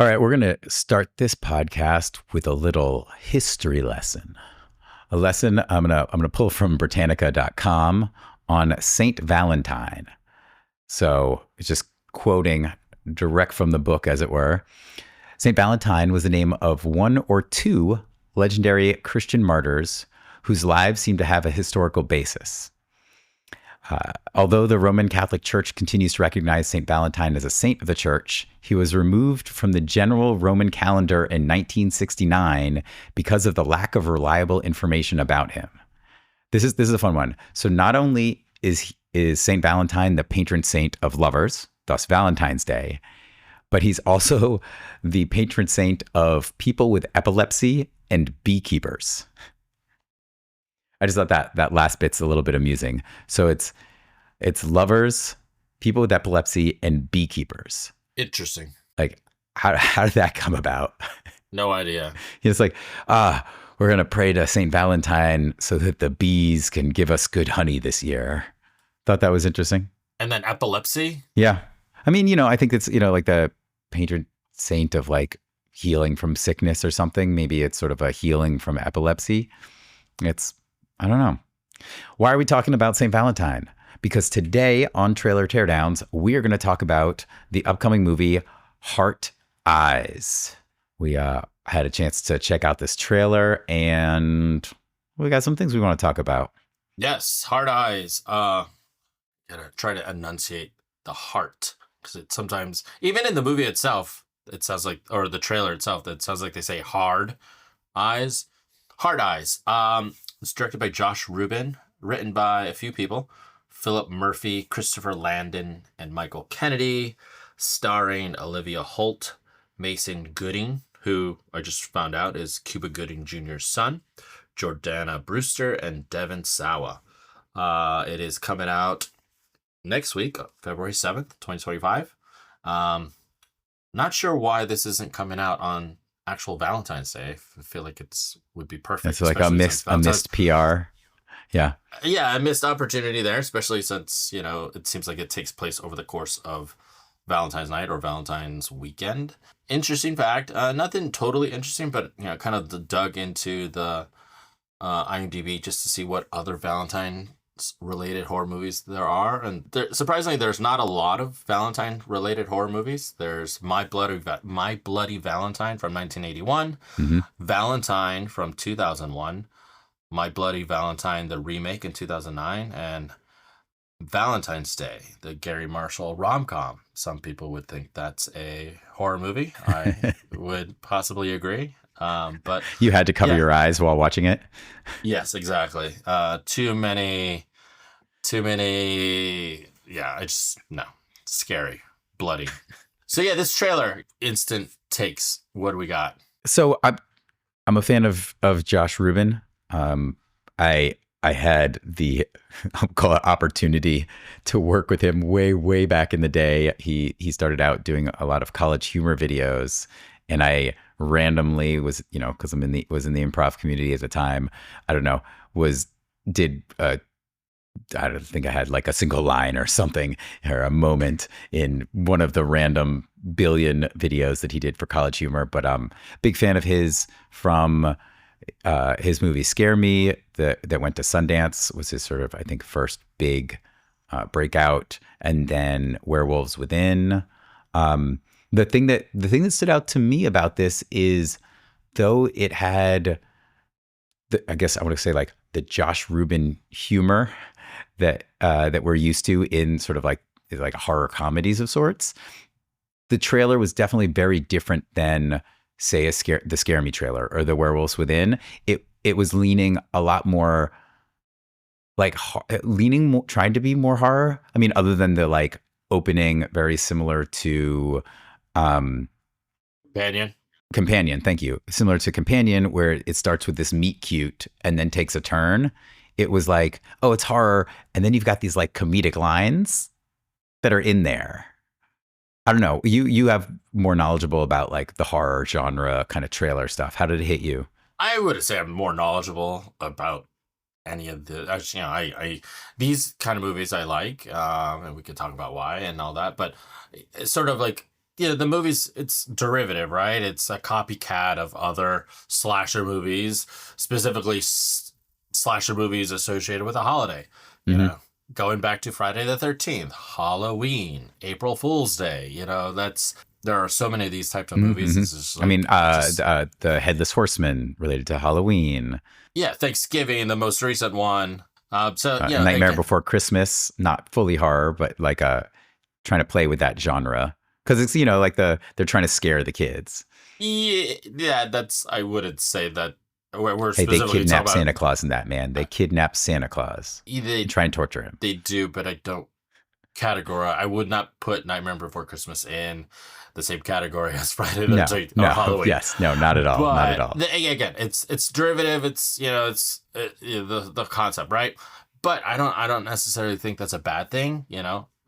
All right, we're going to start this podcast with a little history lesson. A lesson I'm going to pull from Britannica.com on Saint Valentine. So it's just quoting direct from the book, as it were. Saint Valentine was the name of one or two legendary Christian martyrs whose lives seem to have a historical basis. Although the Roman Catholic Church continues to recognize St. Valentine as a saint of the church, he was removed from the general Roman calendar in 1969 because of the lack of reliable information about him. This is a fun one. So not only is St. Valentine the patron saint of lovers, thus Valentine's Day, but he's also the patron saint of people with epilepsy and beekeepers. I just thought that last bit's a little bit amusing. So it's lovers, people with epilepsy, and beekeepers. Interesting. Like, how did that come about? No idea. It's like, we're gonna pray to Saint Valentine so that the bees can give us good honey this year. Thought that was interesting. And then epilepsy? Yeah. I mean, I think it's, like the patron saint of like healing from sickness or something. Maybe it's sort of a healing from epilepsy. I don't know. Why are we talking about St. Valentine? Because today on Trailer Teardowns, we are going to talk about the upcoming movie Heart Eyes. We had a chance to check out this trailer, and we got some things we want to talk about. Yes, Heart Eyes. Gotta try to enunciate the heart, because it sometimes, even in the movie itself, it sounds like, or the trailer itself, it sounds like they say hard eyes. Heart Eyes. It's directed by Josh Rubin, written by a few people: Philip Murphy, Christopher Landon, and Michael Kennedy, starring Olivia Holt, Mason Gooding, who I just found out is Cuba Gooding Jr.'s son, Jordana Brewster, and Devin Sawa. It is coming out next week, February 7th, 2025. Not sure why this isn't coming out on actual Valentine's Day. I feel like would be perfect. It's like a missed PR. Yeah. Yeah, a missed opportunity there, especially since, it seems like it takes place over the course of Valentine's night or Valentine's weekend. Interesting fact, nothing totally interesting, but, kind of dug into the IMDb just to see what other Valentine-related horror movies there are. And surprisingly, there's not a lot of Valentine-related horror movies. There's My Bloody Valentine from 1981, Mm-hmm. Valentine from 2001, My Bloody Valentine, the remake in 2009, and Valentine's Day, the Gary Marshall rom-com. Some people would think that's a horror movie. I would possibly agree. But you had to cover your eyes while watching it. Yes, exactly. Too many. Yeah, no, scary, bloody. So yeah, this trailer, instant takes. What do we got? So I'm a fan of Josh Rubin. I had the I'll call it opportunity to work with him way back in the day. He started out doing a lot of college humor videos, and I randomly was, because was in the improv community at the time. I don't know, I don't think I had like a single line or something or a moment in one of the random billion videos that he did for college humor. But big fan of his from his movie Scare Me that went to Sundance, was his sort of, I think, first big breakout, and then Werewolves Within. The thing that stood out to me about this is, though it had, I guess I want to say like the Josh Rubin humor that we're used to in sort of like horror comedies of sorts, the trailer was definitely very different than, say, the Scare Me trailer or the Werewolves Within. It was leaning a lot more like trying to be more horror. I mean, other than the like opening, very similar to Companion. Thank you. Similar to Companion, where it starts with this meet cute and then takes a turn. It was like, oh, it's horror, and then you've got these like comedic lines that are in there. I don't know. You have more knowledgeable about like the horror genre kind of trailer stuff. How did it hit you? I would say I'm more knowledgeable about any of the, I these kind of movies I like, and we could talk about why and all that. But it's sort of like the movies, it's derivative, right? It's a copycat of other slasher movies, specifically slasher movies associated with a holiday. You Hmm. know, going back to Friday the 13th, Halloween, April Fool's Day. There are so many of these types of movies. Hmm. It's just I mean, like it just the Headless Horseman related to Halloween, yeah, Thanksgiving, the most recent one. Nightmare Again, Before Christmas, not fully horror, but like trying to play with that genre because it's like they're trying to scare the kids. yeah, I wouldn't say that we're Hey, they specifically kidnap talking Santa about. Claus in that, man. They kidnap Santa Claus and They try and torture him. they do, but I don't category. I would not put Nightmare Before Christmas in the same category as Friday the No, 13th or no, Halloween. yes, no, not at all, not at But all. again, it's derivative. It's the concept, right? But I don't necessarily think that's a bad thing.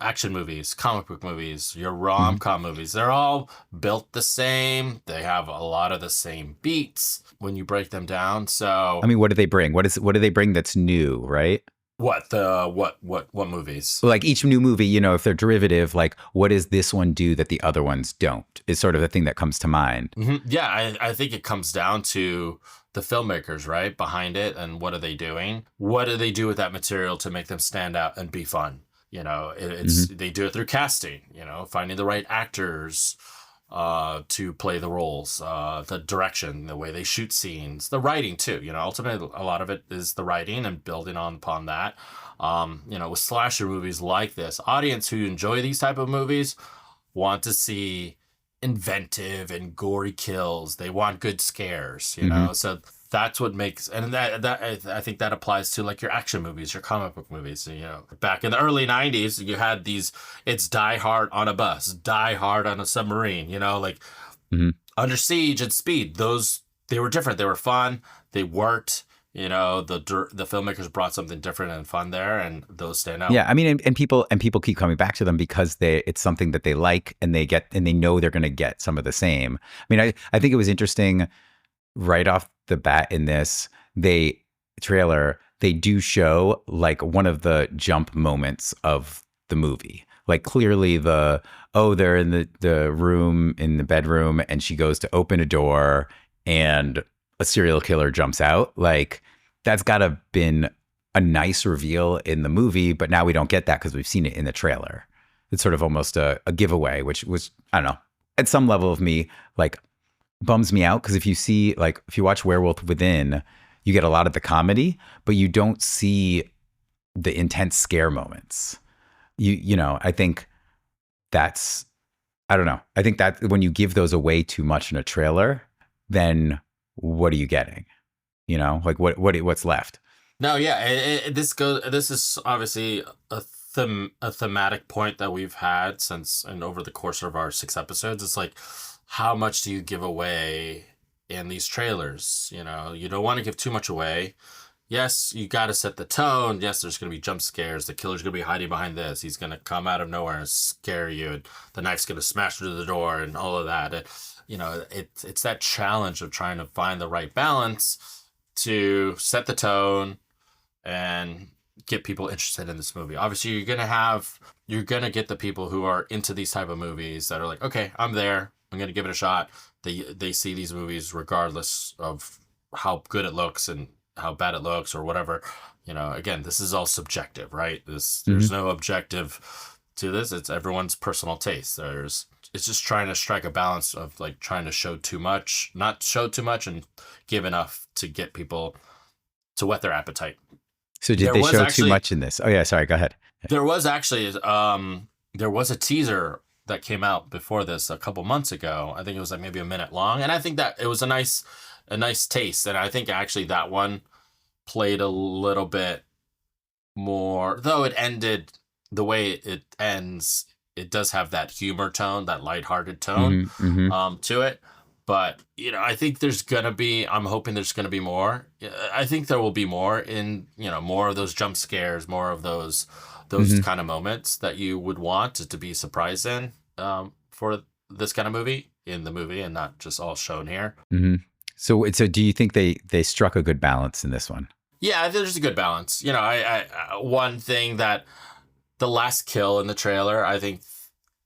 Action movies, comic book movies, your Mhm. rom-com movies, they're all built the same. They have a lot of the same beats when you break them down. I So mean, what do they bring? What do they bring that's new, right? what movies? Like each new movie, if they're derivative, like what does this one do that the other ones don't? Is sort of the thing that comes to mind. Yeah, I think it comes down to the filmmakers, right, behind it, and what are they doing? What do they do with that material to make them stand out and be fun? Hmm. They do it through casting, finding the right actors to play the roles, the direction, the way they shoot scenes, the writing too. Ultimately, a lot of it is the writing and building upon that. With slasher movies like this, audience who enjoy these type of movies want to see inventive and gory kills. They want good scares, Hmm. So that's what makes, and I think that applies to like your action movies, your comic book movies. Back in the early '90s, you had these. It's Die Hard on a bus, Die Hard on a submarine. Like Hmm. Under Siege and Speed. Those they were different. They were fun. They worked. The filmmakers brought something different and fun there, and those stand out. Yeah, I mean, and people keep coming back to them because it's something that they like and they know they're going to get some of the same. I mean, I think it was interesting right off the bat in this trailer. They do show like one of the jump moments of the movie. Like clearly they're in the room in the bedroom and she goes to open a door and a serial killer jumps out. Like that's gotta been a nice reveal in the movie, but now we don't get that because we've seen it in the trailer. It's sort of almost a giveaway, which was, I don't know, at some level of me, like bums me out because if you watch Werewolf Within, you get a lot of the comedy, but you don't see the intense scare moments. I think that's, I don't know. I think that when you give those away too much in a trailer, then what are you getting? Like what's left? No, yeah, This is obviously a thematic point that we've had since and over the course of our 6 episodes. It's like, how much do you give away in these trailers? You don't want to give too much away. Yes, you got to set the tone. Yes, there's going to be jump scares. The killer's going to be hiding behind this. He's going to come out of nowhere and scare you, and the knife's going to smash through the door, and all of that. It's that challenge of trying to find the right balance to set the tone and get people interested in this movie. Obviously, you're gonna get the people who are into these type of movies that are like, okay, I'm there. I'm gonna give it a shot. They see these movies regardless of how good it looks and how bad it looks or whatever. Again, this is all subjective, right? Hmm. There's no objective to this. It's everyone's personal taste. It's just trying to strike a balance of like trying to show too much, not show too much, and give enough to get people to whet their appetite. So did There they was show too actually much in this? Oh yeah, sorry. Go ahead. there was actually there was a teaser that came out before this a couple months ago. I think it was like maybe a minute long, and I think that it was a nice taste. And I think actually that one played a little bit more, though it ended the way it ends. It does have that humor tone, that lighthearted tone, Hmm. Hmm. to it. But I think there's gonna be. I'm hoping there's gonna be more. I think there will be more in more of those jump scares, more of those Hmm. kind of moments that you would want to be surprised in, for this kind of movie in the movie, and not just all shown here. Hmm. So do you think they struck a good balance in this one? Yeah, there's a good balance. One thing that the last kill in the trailer, I think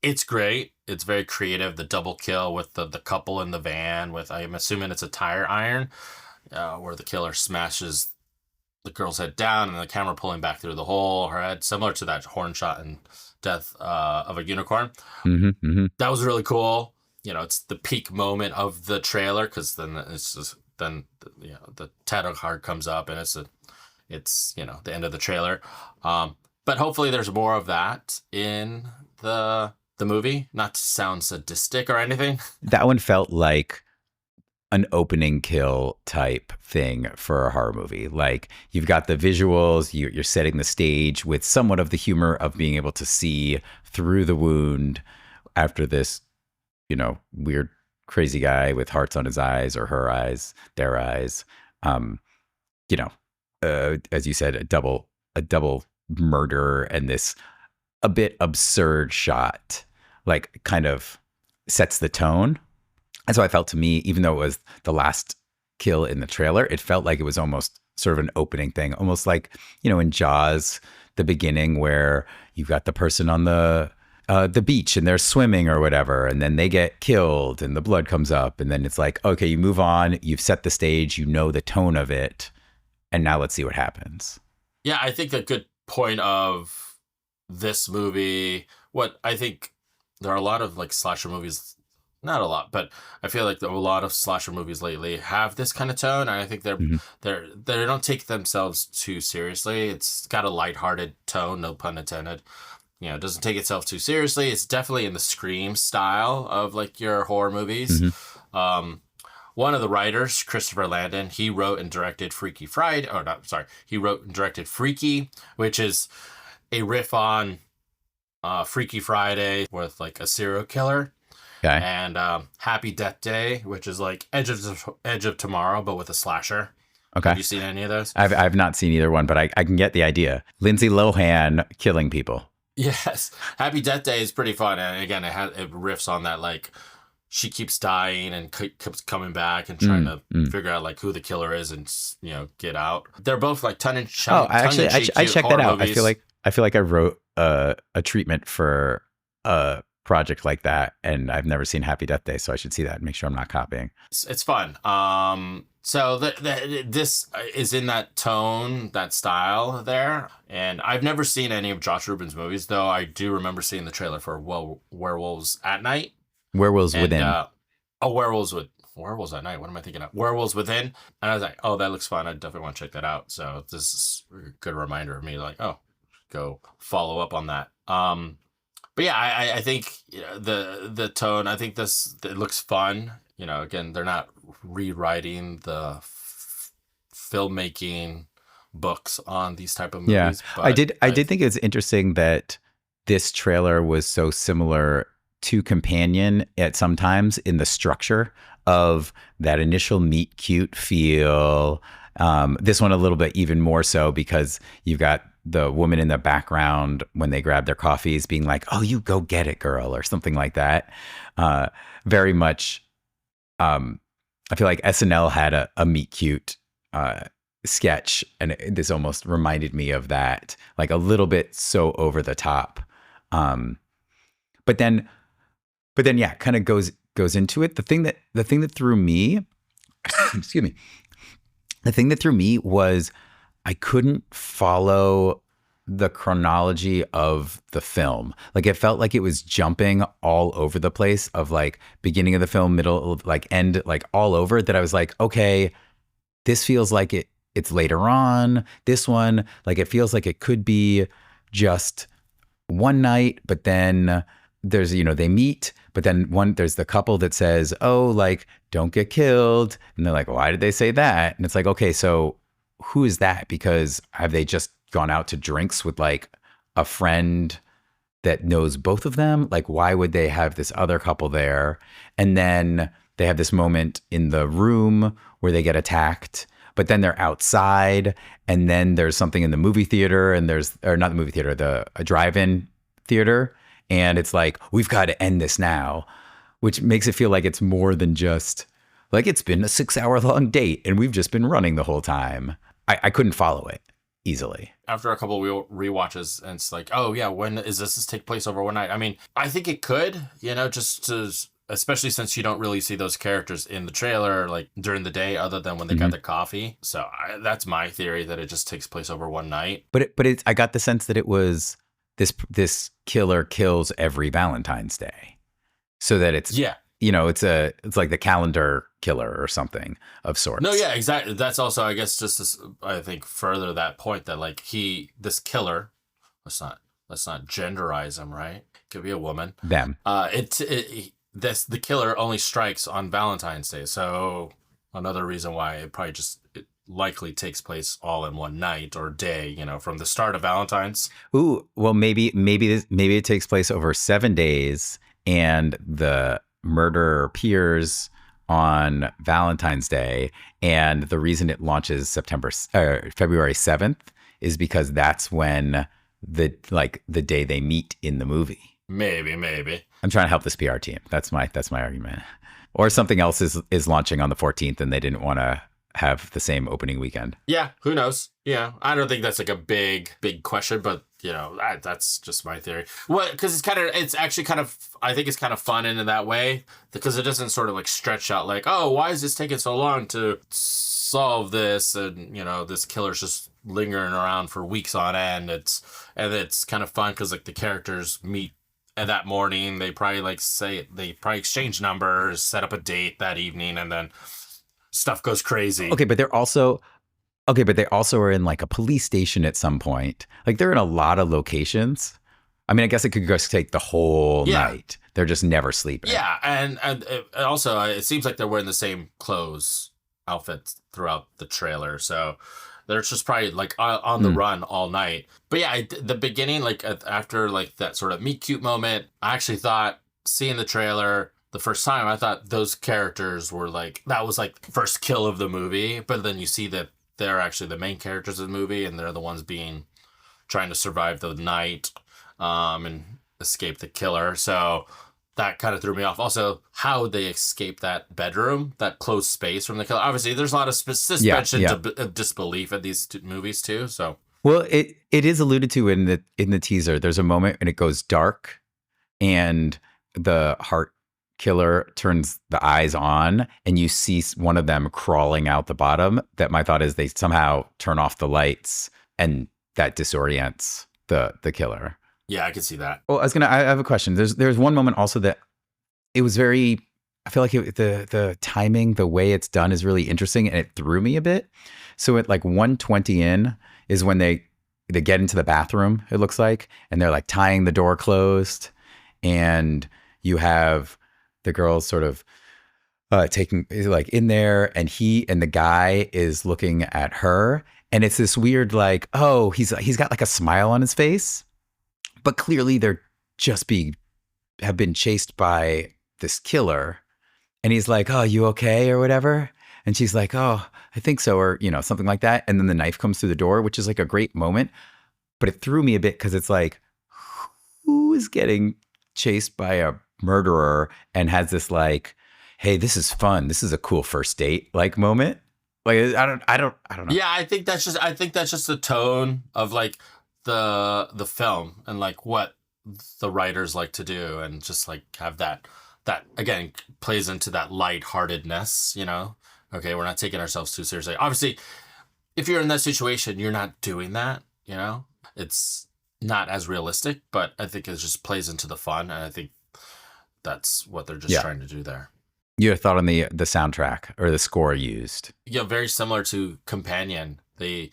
It's great. It's very creative. The double kill with the couple in the van with, I'm assuming it's a tire iron, where the killer smashes the girl's head down and the camera pulling back through the hole, her head, similar to that horn shot in Death of a Unicorn. That was really cool. It's the peak moment of the trailer, because then it's just then the title card comes up and it's the end of the trailer. But hopefully there's more of that in the movie. Not to sound sadistic or anything. That one felt like an opening kill type thing for a horror movie. Like, you've got the visuals, you're setting the stage with somewhat of the humor of being able to see through the wound after this, weird, crazy guy with hearts on his eyes, or her eyes, their eyes. As you said, a double murder, and this a bit absurd shot, like, kind of sets the tone. And so I felt, to me, even though it was the last kill in the trailer, it felt like it was almost sort of an opening thing, almost like, in Jaws, the beginning, where you've got the person on the beach and they're swimming or whatever, and then they get killed and the blood comes up, and then it's like, okay, you move on, you've set the stage, the tone of it, and now let's see what happens. Yeah, I think a good point of this movie, what I think there are a lot of like slasher movies, not a lot, but I feel like a lot of slasher movies lately have this kind of tone, and I think they don't take themselves too seriously. It's got a lighthearted tone, no pun intended. It doesn't take itself too seriously. It's definitely in the Scream style of like your horror movies. One of the writers, Christopher Landon, he wrote and directed Freaky Friday. Oh, no, sorry. He wrote and directed Freaky, which is a riff on Freaky Friday with like a serial killer. Okay. And Happy Death Day, which is like Edge of Tomorrow, but with a slasher. Okay. Have you seen any of those? I've not seen either one, but I can get the idea. Lindsay Lohan killing people. Yes. Happy Death Day is pretty fun. And again, it riffs on that, like, she keeps dying and keeps coming back and trying to figure out like who the killer is and get out. They're both like tongue-in-cheek. Oh, I checked that out. Movies. I feel like I wrote a treatment for a project like that, and I've never seen Happy Death Day, so I should see that and make sure I'm not copying. It's fun. So this is in that tone, that style there. And I've never seen any of Josh Rubin's movies, though I do remember seeing the trailer for Werewolves at Night. Werewolves Within. Werewolves at Night. What am I thinking of? Werewolves Within. And I was like, oh, that looks fun. I definitely want to check that out. So this is a good reminder of me, like, oh, go follow up on that. But yeah, I think the tone, I think it looks fun. Again, they're not rewriting the filmmaking books on these type of movies. Yeah, but I did think it was interesting that this trailer was so similar to Companion at sometimes in the structure of that initial meet cute feel. This one a little bit even more so, because you've got the woman in the background when they grab their coffees being like, oh, you go get it, girl, or something like that. Very much, I feel like SNL had a meet cute sketch, and this almost reminded me of that, like a little bit so over the top. But then yeah, kind of goes into it. The thing that threw me, excuse me, the thing that threw me was I couldn't follow the chronology of the film. Like, it felt like it was jumping all over the place, of like beginning of the film, middle, like end, like all over, that I was like, okay, this feels like it's later on. This one, like, it feels like it could be just one night, but then there's, they meet, but then there's the couple that says, oh, like, don't get killed. And they're like, why did they say that? And it's like, okay, so who is that? Because have they just gone out to drinks with like a friend that knows both of them? Like, why would they have this other couple there? And then they have this moment in the room where they get attacked, but then they're outside, and then there's something in the movie theater, and or not the movie theater, a drive-in theater. And it's like, we've got to end this now, which makes it feel like it's more than just like, it's been a 6-hour long date and we've just been running the whole time. I couldn't follow it. easily. After a couple of rewatches, and it's like, oh yeah, when is this take place over one night? I mean, I think it could, just to, especially since you don't really see those characters in the trailer like during the day, other than when they got their coffee. So that's my theory, that it just takes place over one night. But I got the sense that it was this killer kills every Valentine's Day, so that it's it's like the calendar killer or something of sorts. No, yeah, exactly. That's also, I guess, just to, I think, further that point that like this killer, let's not genderize him, right? Could be a woman. Them. The killer only strikes on Valentine's Day, so another reason why it likely takes place all in one night or day, from the start of Valentine's. Ooh, well, maybe it takes place over 7 days, and the murderer appears on Valentine's Day, and the reason it launches February 7th is because that's when the day they meet in the movie. Maybe. I'm trying to help this PR team. That's my argument. Or something else is launching on the 14th, and they didn't want to have the same opening weekend. Yeah, who knows? Yeah, I don't think that's like a big question, but that's just my theory. Well, because it's actually kind of, I think it's kind of fun in that way, because it doesn't sort of like stretch out like, oh, why is this taking so long to solve this? And this killer's just lingering around for weeks on end. It's kind of fun because like the characters meet that morning. They probably exchange numbers, set up a date that evening, and then stuff goes crazy. Okay, but they also are in like a police station at some point. Like they're in a lot of locations. I mean, I guess it could just take the whole night. They're just never sleeping. Yeah, and also it seems like they're wearing the same outfits throughout the trailer. So they're just probably like on the run all night. But yeah, the beginning, like after like that sort of meet cute moment, I actually thought, seeing the trailer the first time, I thought those characters were like, that was like first kill of the movie. But then you see that they're actually the main characters of the movie, and they're the ones trying to survive the night and escape the killer. So that kind of threw me off. Also, how they escape that bedroom, that closed space from the killer. Obviously, there's a lot of suspension of disbelief in these movies too. So, well, it is alluded to in the teaser. There's a moment when it goes dark, and the heart killer turns the eyes on, and you see one of them crawling out the bottom. That my thought is they somehow turn off the lights, and that disorients the killer. Yeah, I can see that. Well, I have a question. There's one moment also that it was very, I feel like the timing, the way it's done is really interesting, and it threw me a bit. So at like 1:20 in is when they get into the bathroom, it looks like, and they're like tying the door closed, and you have the girls sort of taking like in there, and the guy is looking at her, and it's this weird like, oh, he's got like a smile on his face, but clearly they're just have been chased by this killer, and he's like, oh, you okay or whatever, and she's like, oh, I think so, or something like that, and then the knife comes through the door, which is like a great moment, but it threw me a bit because it's like, who is getting chased by a murderer and has this like, hey, this is fun, this is a cool first date like moment. Like I don't know. Yeah, I think that's just the tone of like the film, and like what the writers like to do, and just like have that again plays into that lightheartedness. Okay, we're not taking ourselves too seriously. Obviously, if you're in that situation, you're not doing that. It's not as realistic, but I think it just plays into the fun, and I think that's what they're just trying to do there. Your thought on the soundtrack or the score used? Yeah, very similar to Companion. They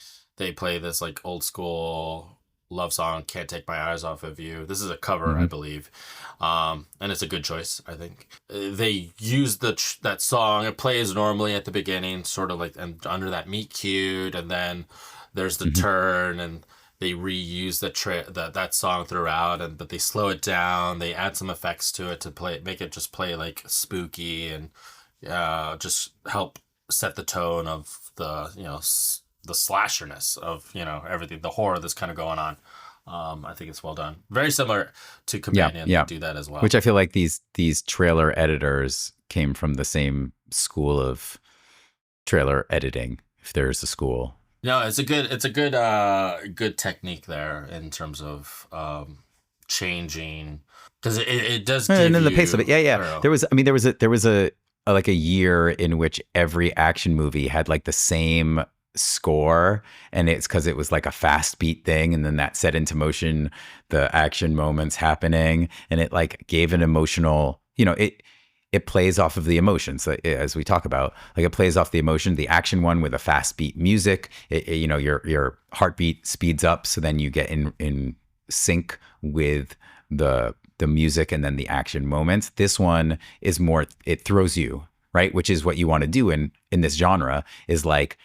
play this like old school love song, "Can't Take My Eyes Off of You." This is a cover, I believe, and it's a good choice, I think. They use that song. It plays normally at the beginning, sort of like and under that meet cute, and then there's the turn, and they reuse that song throughout, but they slow it down. They add some effects to it to make it just play like spooky, and just help set the tone of the the slasherness of everything, the horror that's kind of going on. I think it's well done. Very similar to Companion. They do that as well. Which I feel like these trailer editors came from the same school of trailer editing, if there's a school. No, it's a good technique there in terms of changing, because it does And give then the pace of it, you, yeah, I yeah. don't know. There was a like a year in which every action movie had like the same score, and it's because it was like a fast beat thing, and then that set into motion the action moments happening, and it like gave an emotional, it plays off of the emotions as we talk about, like it plays off the emotion. The action one with a fast beat music, your heartbeat speeds up, so then you get in sync with the music and then the action moments. This one is more, it throws you, right? Which is what you want to do in this genre, is like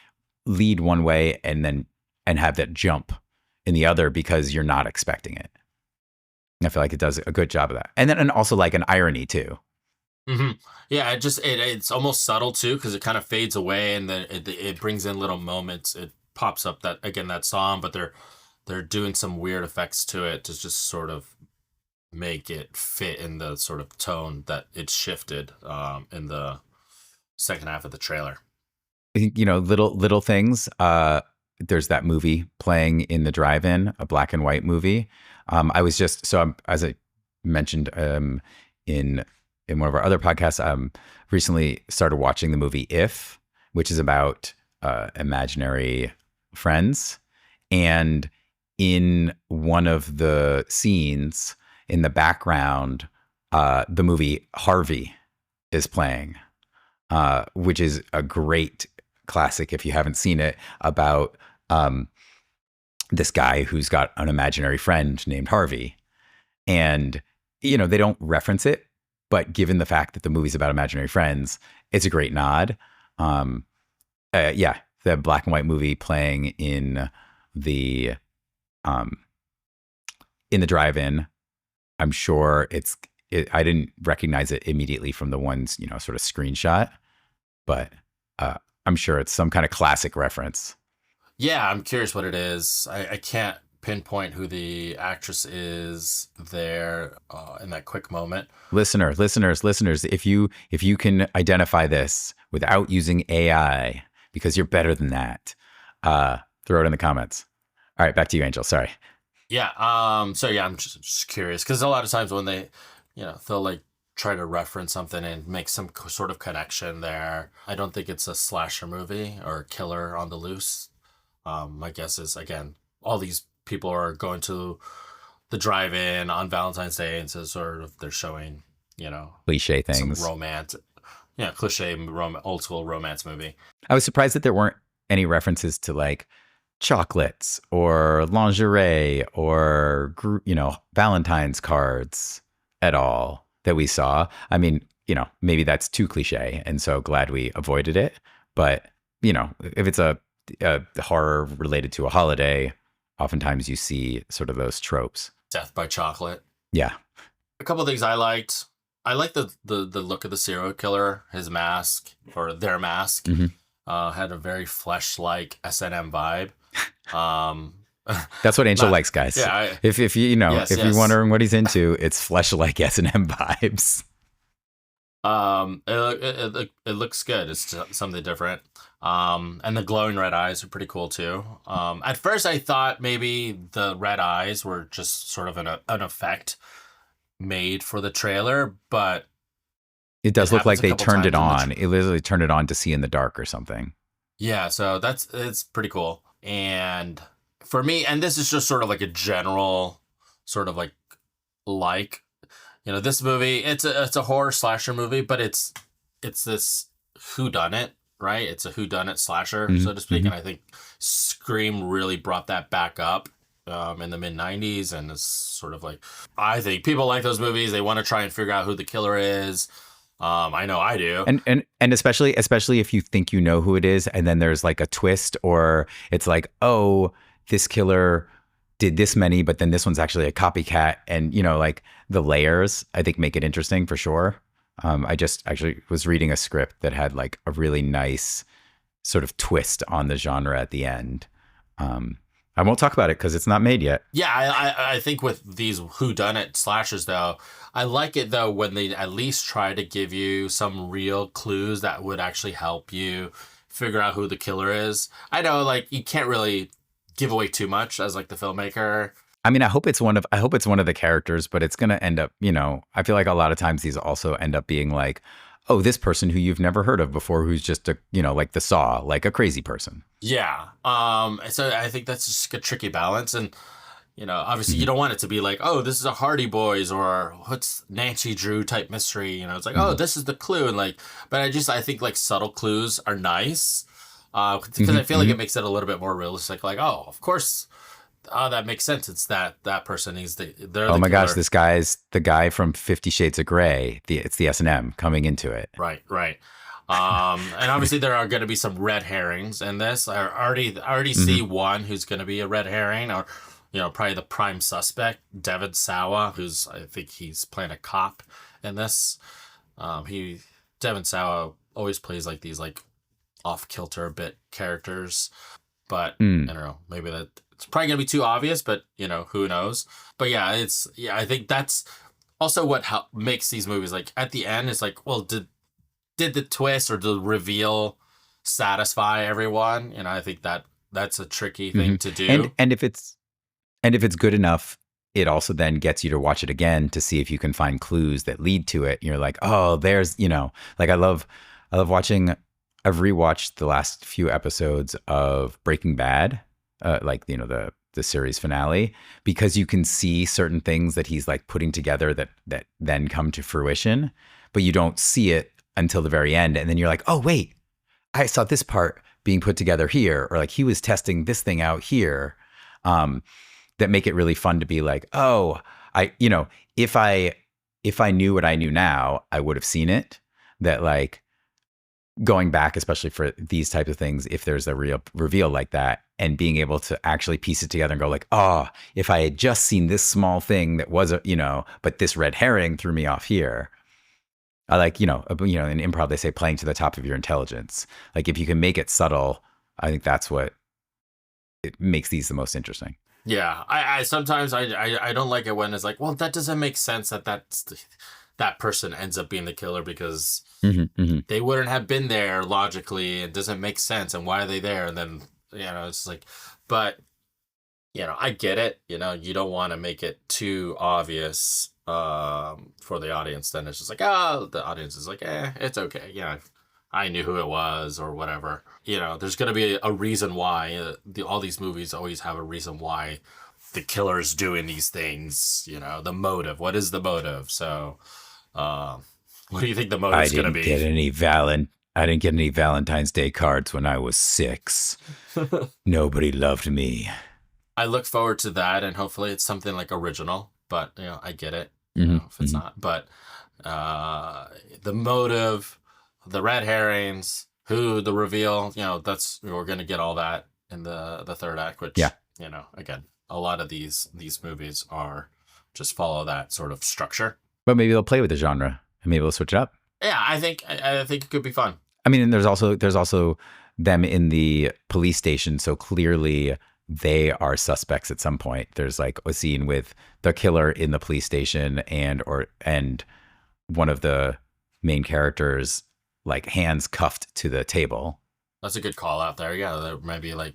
lead one way and have that jump in the other because you're not expecting it. I feel like it does a good job of that. And also like an irony too. Hmm. Yeah, it's almost subtle too, because it kind of fades away, and then it brings in little moments. It pops up that again, that song, but they're doing some weird effects to it to just sort of make it fit in the sort of tone that it's shifted in the second half of the trailer. Little things. There's that movie playing in the drive-in, a black and white movie. I was just so I'm, as I mentioned in one of our other podcasts, recently started watching the movie If, which is about imaginary friends, and in one of the scenes in the background, the movie Harvey is playing, which is a great classic if you haven't seen it, about this guy who's got an imaginary friend named Harvey. And, they don't reference it, but given the fact that the movie's about imaginary friends, it's a great nod. Yeah, the black and white movie playing the um, in the drive-in. I'm sure I didn't recognize it immediately from the ones, sort of screenshot, but I'm sure it's some kind of classic reference. Yeah, I'm curious what it is. I can't pinpoint who the actress is there in that quick moment. Listeners, if you can identify this without using AI, because you're better than that, throw it in the comments. All right, back to you, Angel. Sorry. Yeah. So yeah, I'm just curious, because a lot of times when they, they'll like try to reference something and make some sort of connection there. I don't think it's a slasher movie or killer on the loose. My guess is, again, all these people are going to the drive-in on Valentine's Day, and so sort of they're showing, Cliche some things. romance, yeah, cliche old school romance movie. I was surprised that there weren't any references to like chocolates or lingerie or Valentine's cards at all that we saw. I mean, maybe that's too cliche, and so glad we avoided it. But if it's a horror related to a holiday, oftentimes you see sort of those tropes. Death by chocolate. Yeah. A couple of things I liked. I like the look of the serial killer. His mask, or their mask, had a very flesh-like S&M vibe. That's what Angel likes, guys. Yeah, if yes. you're wondering what he's into, it's flesh-like S&M vibes. It looks good. It's something different. And the glowing red eyes are pretty cool too. At first I thought maybe the red eyes were just sort of an effect made for the trailer, but it does look like they turned it on. It literally turned it on to see in the dark or something. Yeah, so it's pretty cool. And for me, and this is just sort of like a general sort of like this movie, it's a horror slasher movie, but it's this whodunit, right? It's a whodunit slasher, so to speak. And I think Scream really brought that back up in the mid 90s, and it's sort of like, I think people like those movies. They want to try and figure out who the killer is. I know I do. And especially if you think you know who it is, and then there's like a twist, or it's like, oh, this killer did this many, but then this one's actually a copycat, and like the layers, I think, make it interesting for sure. I just actually was reading a script that had like a really nice sort of twist on the genre at the end. I won't talk about it because it's not made yet. Yeah, I think with these whodunit slashers, though, I like it, though, when they at least try to give you some real clues that would actually help you figure out who the killer is. I know, like, you can't really give away too much as like the filmmaker. I mean, I hope it's one of the characters, but it's gonna end up, I feel like a lot of times these also end up being like, oh, this person who you've never heard of before, who's just like the Saw, like a crazy person. Yeah. So I think that's just a tricky balance. And, obviously you Mhm. don't want it to be like, oh, this is a Hardy Boys or what's Nancy Drew type mystery. It's like, oh, Mhm. this is the clue. And like, but I think like subtle clues are nice. Because I Mhm. feel like it Mhm. makes it a little bit more realistic. Like, oh, of course, that makes sense. It's that person. They're Oh the my gosh, killer. this guy's the guy from 50 Shades of Grey. It's the S&M coming into it. Right, right. And obviously there are going to be some red herrings in this. I already see Hmm. one who's going to be a red herring, or probably the prime suspect, Devon Sawa, who's I think he's playing a cop in this. He Devon Sawa always plays like these like off kilter bit characters, but I Mm. don't know. Maybe that it's probably gonna be too obvious, but who knows? But yeah, I think that's also what makes these movies like at the end. It's like, well, did the twist or the reveal satisfy everyone? I think that's a tricky Hmm. thing to And do. and if it's good enough, it also then gets you to watch it again to see if you can find clues that lead to it. You're like, oh, like I love watching. I've rewatched the last few episodes of Breaking Bad, like the series finale, because you can see certain things that he's like putting together that then come to fruition, but you don't see it until the very end, and then you're like, oh wait, I saw this part being put together here, or like he was testing this thing out here. Um, that make it really fun to be like, oh, I, if I knew what I knew now, I would have seen it. That like going back, especially for these types of things, if there's a real reveal like that, and being able to actually piece it together and go like, oh, if I had just seen this small thing that was but this red herring threw me off here. I like, in improv they say playing to the top of your intelligence. Like if you can make it subtle, I think that's what it makes these the most interesting. Yeah, I sometimes I don't like it when it's like, well, that doesn't make sense that person ends up being the killer because Hmm. Hmm. they wouldn't have been there logically. It doesn't make sense, and why are they there? And then it's like, but I get it. You don't want to make it too obvious for the audience. Then it's just like, oh, the audience is like, it's okay. I knew who it was or whatever. There's gonna be a reason why. All these movies always have a reason why the killer's doing these things. The motive. What is the motive? So, uh, what do you think the I motive's gonna didn't be? get any I didn't get any Valentine's Day cards when I was 6. Nobody loved me. I look forward to that, and hopefully it's something like original. But I get it. Hmm. If it's Hmm. not, but uh, the motive, the red herrings, who the reveal, that's we're gonna get all that in the third act. Yeah, Which again, a lot of these movies are just follow that sort of structure. but maybe they'll play with the genre and maybe they'll switch it up. Yeah, I think it could be fun. I mean, and there's also them in the police station, so clearly they are suspects at some point. There's like a scene with the killer in the police station and one of the main characters like hands cuffed to the table. That's a good call out there. Yeah, they might be like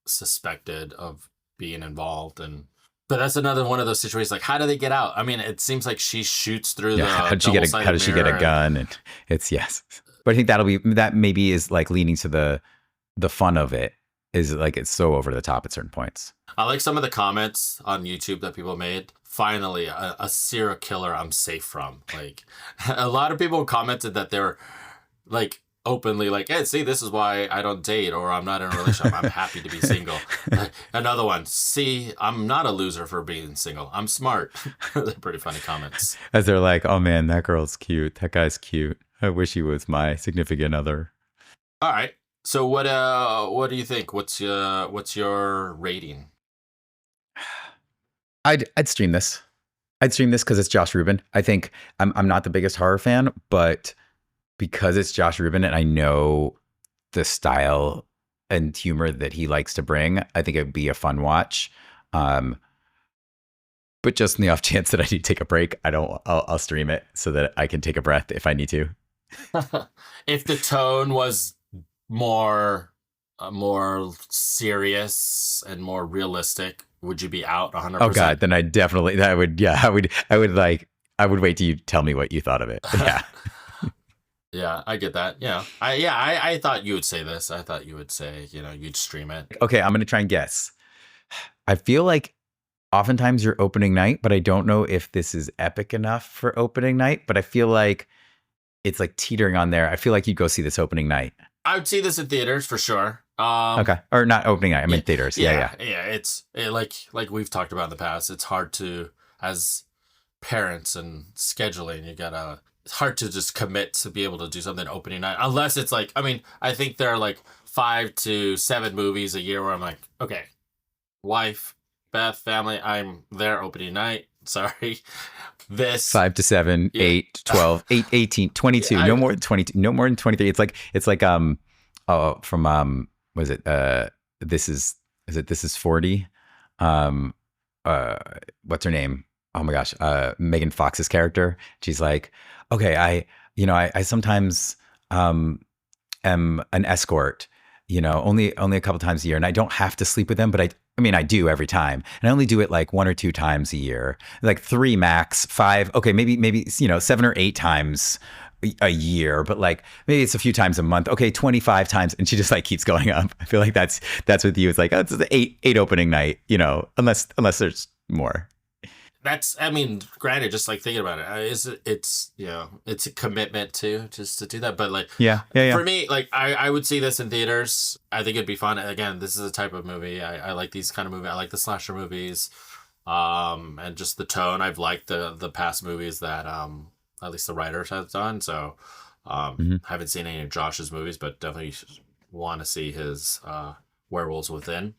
suspected of being involved, and but that's another one of those situations. Like, how do they get out? I mean, it seems like she shoots through Yeah, the how double-sided does she get a mirror. gun? And it's yes, but I think that maybe is like leaning to the fun of it is like it's so over the top at certain points. I like some of the comments on YouTube that people made. Finally, a serial killer I'm safe from. Like, a lot of people commented that they're like openly like, hey, see, this is why I don't date or I'm not in a relationship. I'm happy to be single. Another one, see, I'm not a loser for being single. I'm smart. They're pretty funny comments. As they're like, oh man, that girl's cute. That guy's cute. I wish he was my significant other. All right. So what do you think? What's your rating? I'd stream this. I'd stream this because it's Josh Rubin. I think I'm not the biggest horror fan, but because it's Josh Rubin and I know the style and humor that he likes to bring, I think it'd be a fun watch. Um, but just in the off chance that I need to take a break, I'll stream it so that I can take a breath if I need to. If the tone was more serious and more realistic, would you be out Oh 100%? God, then I definitely that would yeah I would wait till you tell me what you thought of it. Yeah. Yeah, I get that. I thought you would say this. I thought you would say, you'd stream it. Okay, I'm gonna try and guess. I feel like oftentimes you're opening night, but I don't know if this is epic enough for opening night. But I feel like it's like teetering on there. I feel like you'd go see this opening night. I would see this in theaters for sure. Okay, or not opening night. I meant theaters. Yeah. Like we've talked about in the past. It's hard to, as parents and scheduling, it's hard to just commit to be able to do something opening night, unless it's like, I mean, I think there are like 5 to 7 movies a year where I'm like, okay, wife, Beth, family, I'm there opening night. Sorry. This 5 to 7, Yeah. 8, 12, 8, 18, 22. Yeah, No more than 22. No more than 23. It's like from was it this is 40? Um what's her name? Oh my gosh, Megan Fox's character. She's like, okay, I sometimes am an escort, only a couple times a year, and I don't have to sleep with them, but I mean, I do every time, and I only do it like 1 or 2 times a year, like 3 max, 5. Okay, maybe 7 or 8 times a year, but like maybe it's a few times a month. Okay, 25 times, and she just like keeps going up. I feel like that's with you. It's like, oh, it's the eight opening night, unless there's more. I mean, granted, just like thinking about it, it's a commitment to do that. But like, Yeah. for me, like I would see this in theaters. I think it'd be fun. Again, this is a type of movie. I like these kind of movies. I like the slasher movies. And just the tone. I've liked the past movies that at least the writers have done. So haven't seen any of Josh's movies, but definitely want to see his Werewolves Within.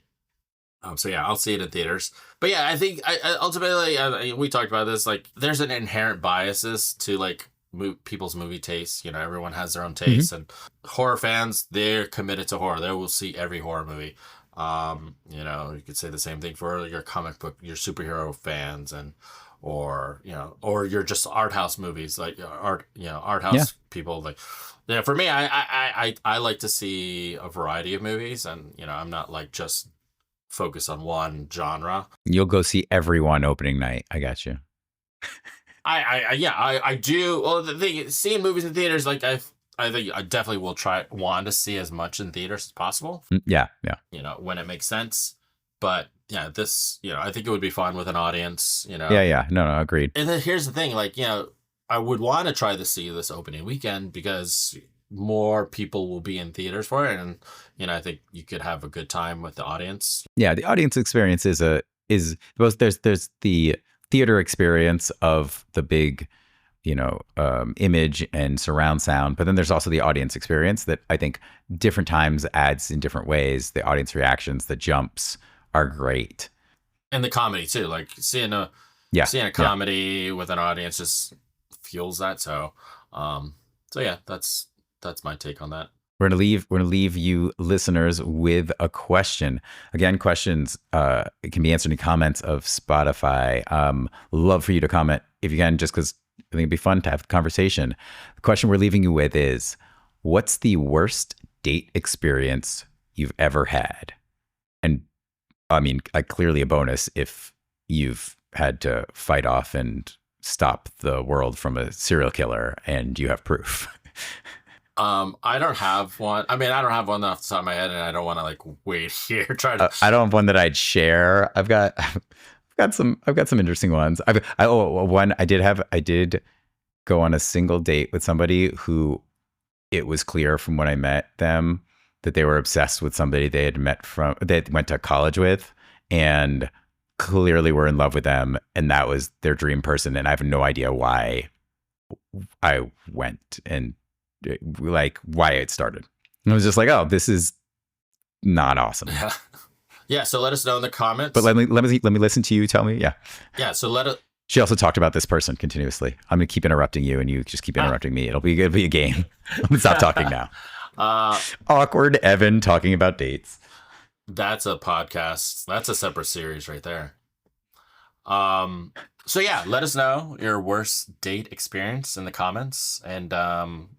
So yeah, I'll see it in theaters. But yeah, I think I ultimately we talked about this. Like, there's an inherent biases to like people's movie tastes. Everyone has their own tastes, and horror fans, they're committed to horror. They will see every horror movie. You could say the same thing for your comic book, your superhero fans, or you're just art house movies, like art house people. Like, for me, I like to see a variety of movies, and I'm not like just focus on one genre. You'll go see everyone opening night. I got you. I do. Well, the thing is, seeing movies in theaters, like I think I definitely will want to see as much in theaters as possible. Yeah. When it makes sense. But yeah, this, I think it would be fun with an audience. Yeah. No, agreed. And then here's the thing, like, I would want to try to see this opening weekend because more people will be in theaters for it, and I think you could have a good time with the audience. Yeah, the audience experience is both. There's the theater experience of the big, image and surround sound, but then there's also the audience experience that I think different times adds in different ways. The audience reactions, the jumps are great, and the comedy too. Like seeing a comedy with an audience just fuels that. So yeah, that's my take on that. We're gonna leave you listeners with a question. Again, questions can be answered in comments of Spotify. Love for you to comment if you can, just because I think it'd be fun to have the conversation. The question we're leaving you with is, what's the worst date experience you've ever had? And I mean, clearly a bonus if you've had to fight off and stop the world from a serial killer and you have proof. I don't have one. I mean, I don't have one off the top of my head, and I don't want to like wait here. I don't have one that I'd share. I've got some interesting ones. One I did go on a single date with somebody who it was clear from when I met them that they were obsessed with somebody they went to college with, and clearly were in love with them, and that was their dream person. And I have no idea why I went and like why it started. And I was just like, oh, this is not awesome. Yeah. So let us know in the comments. But let me listen to you tell me. Yeah. So she also talked about this person continuously. I'm gonna keep interrupting you, and you just keep interrupting me. It'll be a game. I'm gonna stop talking now. Awkward Evan talking about dates. That's a podcast. That's a separate series right there. So yeah, let us know your worst date experience in the comments, and don't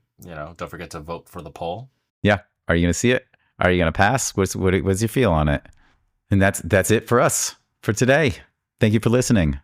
forget to vote for the poll. Yeah. Are you going to see it? Are you going to pass? What's your feel on it? And that's it for us for today. Thank you for listening.